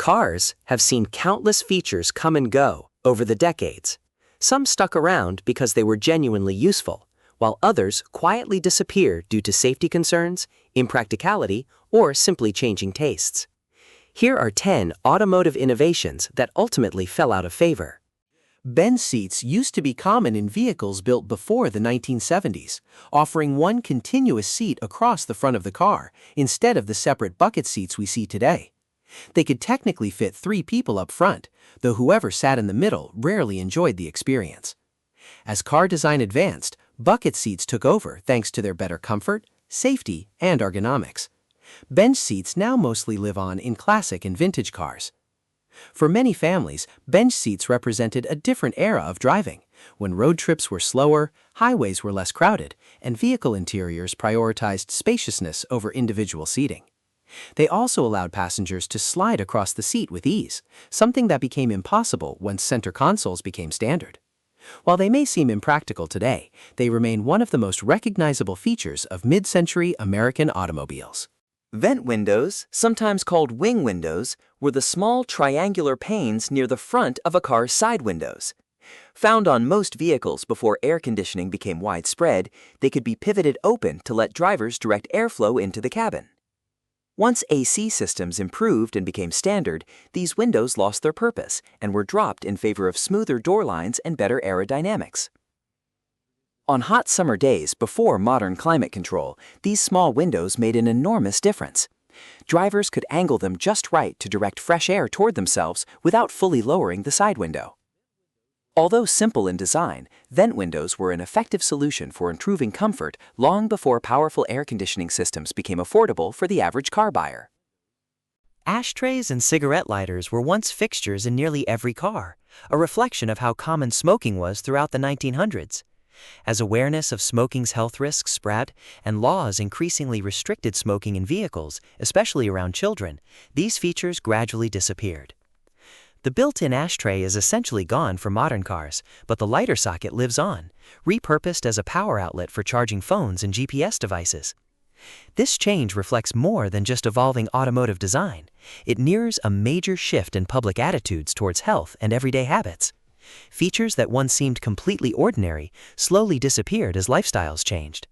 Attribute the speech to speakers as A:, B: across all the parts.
A: Cars have seen countless features come and go over the decades. Some stuck around because they were genuinely useful, while others quietly disappeared due to safety concerns, impracticality, or simply changing tastes. Here are 10 automotive innovations that ultimately fell out of favor.
B: Bench seats used to be common in vehicles built before the 1970s, offering one continuous seat across the front of the car instead of the separate bucket seats we see today. They could technically fit 3 people up front, though whoever sat in the middle rarely enjoyed the experience. As car design advanced, bucket seats took over thanks to their better comfort, safety, and ergonomics. Bench seats now mostly live on in classic and vintage cars. For many families, bench seats represented a different era of driving, when road trips were slower, highways were less crowded, and vehicle interiors prioritized spaciousness over individual seating. They also allowed passengers to slide across the seat with ease, something that became impossible once center consoles became standard. While they may seem impractical today, they remain one of the most recognizable features of mid-century American automobiles.
A: Vent windows, sometimes called wing windows, were the small triangular panes near the front of a car's side windows. Found on most vehicles before air conditioning became widespread, they could be pivoted open to let drivers direct airflow into the cabin. Once AC systems improved and became standard, these windows lost their purpose and were dropped in favor of smoother door lines and better aerodynamics. On hot summer days before modern climate control, these small windows made an enormous difference. Drivers could angle them just right to direct fresh air toward themselves without fully lowering the side window. Although simple in design, vent windows were an effective solution for improving comfort long before powerful air conditioning systems became affordable for the average car buyer.
C: Ashtrays and cigarette lighters were once fixtures in nearly every car, a reflection of how common smoking was throughout the 1900s. As awareness of smoking's health risks spread and laws increasingly restricted smoking in vehicles, especially around children, these features gradually disappeared. The built-in ashtray is essentially gone for modern cars, but the lighter socket lives on, repurposed as a power outlet for charging phones and GPS devices. This change reflects more than just evolving automotive design. It mirrors a major shift in public attitudes towards health and everyday habits. Features that once seemed completely ordinary slowly disappeared as lifestyles changed.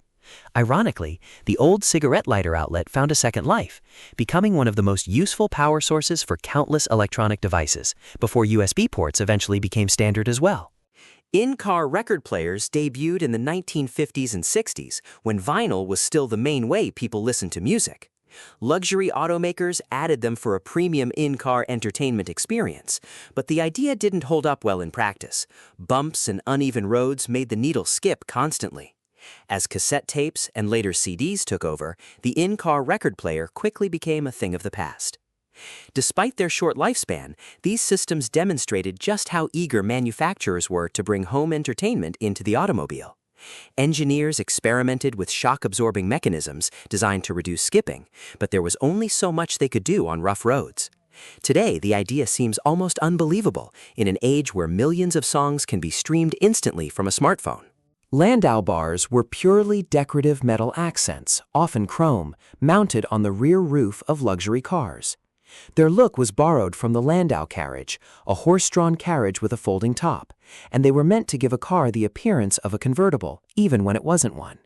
C: Ironically, the old cigarette lighter outlet found a second life, becoming one of the most useful power sources for countless electronic devices, before USB ports eventually became standard as well.
A: In-car record players debuted in the 1950s and 60s, when vinyl was still the main way people listened to music. Luxury automakers added them for a premium in-car entertainment experience, but the idea didn't hold up well in practice. Bumps and uneven roads made the needle skip constantly. As cassette tapes and later CDs took over, the in-car record player quickly became a thing of the past. Despite their short lifespan, these systems demonstrated just how eager manufacturers were to bring home entertainment into the automobile. Engineers experimented with shock-absorbing mechanisms designed to reduce skipping, but there was only so much they could do on rough roads. Today, the idea seems almost unbelievable in an age where millions of songs can be streamed instantly from a smartphone.
B: Landau bars were purely decorative metal accents, often chrome, mounted on the rear roof of luxury cars. Their look was borrowed from the Landau carriage, a horse-drawn carriage with a folding top, and they were meant to give a car the appearance of a convertible, even when it wasn't one.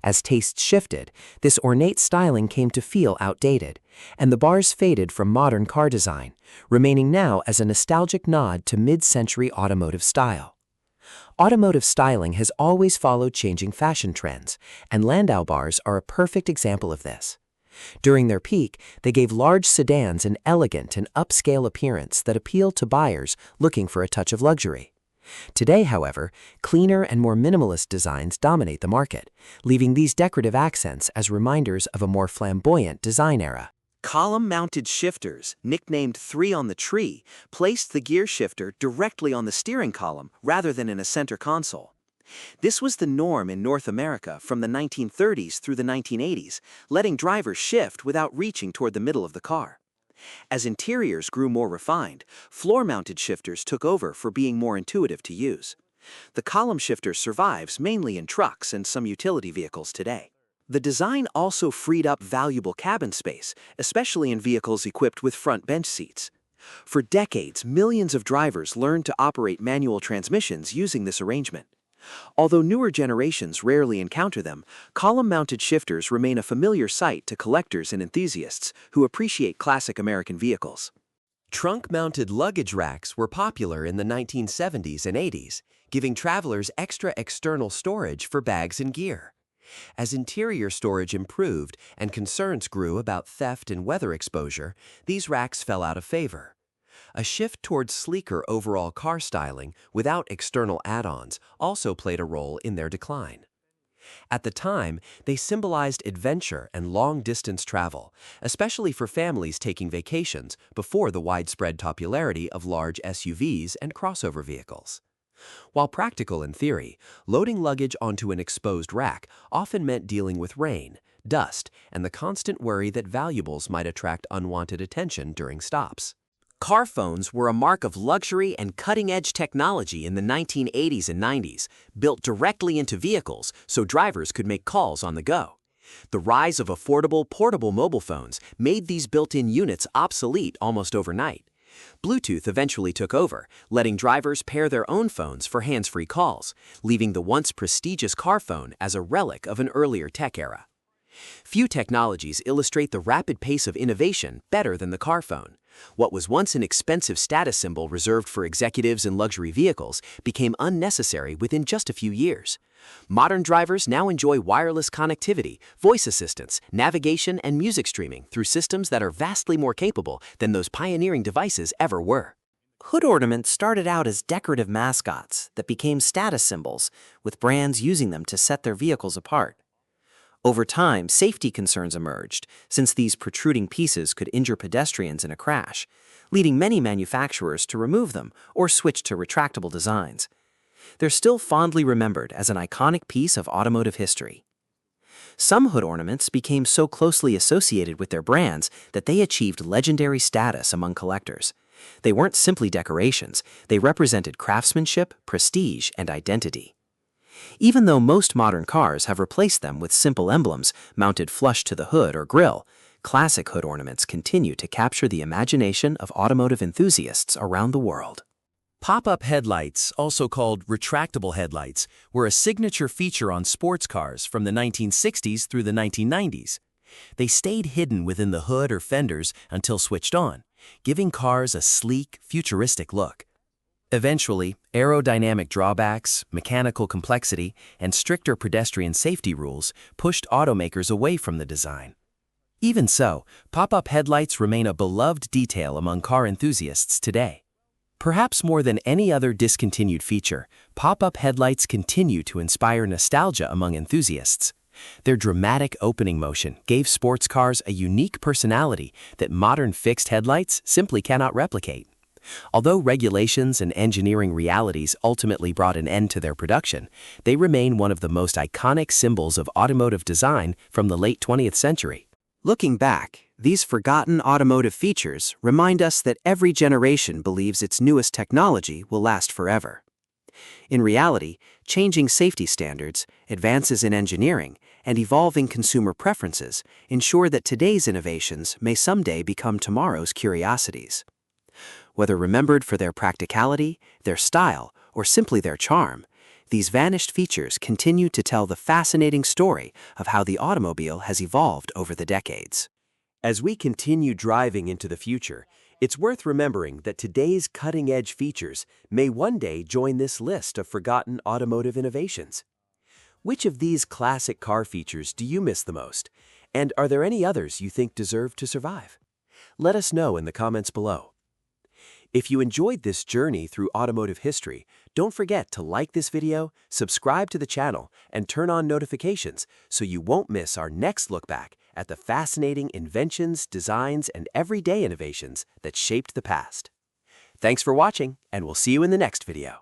B: As tastes shifted, this ornate styling came to feel outdated, and the bars faded from modern car design, remaining now as a nostalgic nod to mid-century automotive style. Automotive styling has always followed changing fashion trends, and Landau bars are a perfect example of this. During their peak, they gave large sedans an elegant and upscale appearance that appealed to buyers looking for a touch of luxury. Today, however, cleaner and more minimalist designs dominate the market, leaving these decorative accents as reminders of a more flamboyant design era.
A: Column-mounted shifters, nicknamed 3 on the tree, placed the gear shifter directly on the steering column rather than in a center console. This was the norm in North America from the 1930s through the 1980s, letting drivers shift without reaching toward the middle of the car. As interiors grew more refined, floor-mounted shifters took over for being more intuitive to use. The column shifter survives mainly in trucks and some utility vehicles today. The design also freed up valuable cabin space, especially in vehicles equipped with front bench seats.
B: For decades, millions of drivers learned to operate manual transmissions using this arrangement. Although newer generations rarely encounter them, column-mounted shifters remain a familiar sight to collectors and enthusiasts who appreciate classic American vehicles.
A: Trunk-mounted luggage racks were popular in the 1970s and 80s, giving travelers extra external storage for bags and gear. As interior storage improved and concerns grew about theft and weather exposure, these racks fell out of favor. A shift towards sleeker overall car styling without external add-ons also played a role in their decline. At the time, they symbolized adventure and long-distance travel, especially for families taking vacations before the widespread popularity of large SUVs and crossover vehicles. While practical in theory, loading luggage onto an exposed rack often meant dealing with rain, dust, and the constant worry that valuables might attract unwanted attention during stops. Car phones were a mark of luxury and cutting-edge technology in the 1980s and 90s, built directly into vehicles so drivers could make calls on the go. The rise of affordable portable mobile phones made these built-in units obsolete almost overnight. Bluetooth eventually took over, letting drivers pair their own phones for hands-free calls, leaving the once prestigious car phone as a relic of an earlier tech era. Few technologies illustrate the rapid pace of innovation better than the car phone. What was once an expensive status symbol reserved for executives in luxury vehicles became unnecessary within just a few years. Modern drivers now enjoy wireless connectivity, voice assistance, navigation, and music streaming through systems that are vastly more capable than those pioneering devices ever were. Hood ornaments started out as decorative mascots that became status symbols, with brands using them to set their vehicles apart. Over time, safety concerns emerged, since these protruding pieces could injure pedestrians in a crash, leading many manufacturers to remove them or switch to retractable designs. They're still fondly remembered as an iconic piece of automotive history. Some hood ornaments became so closely associated with their brands that they achieved legendary status among collectors. They weren't simply decorations, they represented craftsmanship, prestige, and identity. Even though most modern cars have replaced them with simple emblems mounted flush to the hood or grille, classic hood ornaments continue to capture the imagination of automotive enthusiasts around the world. Pop-up headlights, also called retractable headlights, were a signature feature on sports cars from the 1960s through the 1990s. They stayed hidden within the hood or fenders until switched on, giving cars a sleek, futuristic look. Eventually, aerodynamic drawbacks, mechanical complexity, and stricter pedestrian safety rules pushed automakers away from the design. Even so, pop-up headlights remain a beloved detail among car enthusiasts today. Perhaps more than any other discontinued feature, pop-up headlights continue to inspire nostalgia among enthusiasts. Their dramatic opening motion gave sports cars a unique personality that modern fixed headlights simply cannot replicate. Although regulations and engineering realities ultimately brought an end to their production, they remain one of the most iconic symbols of automotive design from the late 20th century. Looking back, these forgotten automotive features remind us that every generation believes its newest technology will last forever. In reality, changing safety standards, advances in engineering, and evolving consumer preferences ensure that today's innovations may someday become tomorrow's curiosities. Whether remembered for their practicality, their style, or simply their charm, these vanished features continue to tell the fascinating story of how the automobile has evolved over the decades. As we continue driving into the future, it's worth remembering that today's cutting-edge features may one day join this list of forgotten automotive innovations. Which of these classic car features do you miss the most? And are there any others you think deserve to survive? Let us know in the comments below. If you enjoyed this journey through automotive history, don't forget to like this video, subscribe to the channel, and turn on notifications so you won't miss our next look back at the fascinating inventions, designs, and everyday innovations that shaped the past. Thanks for watching, and we'll see you in the next video.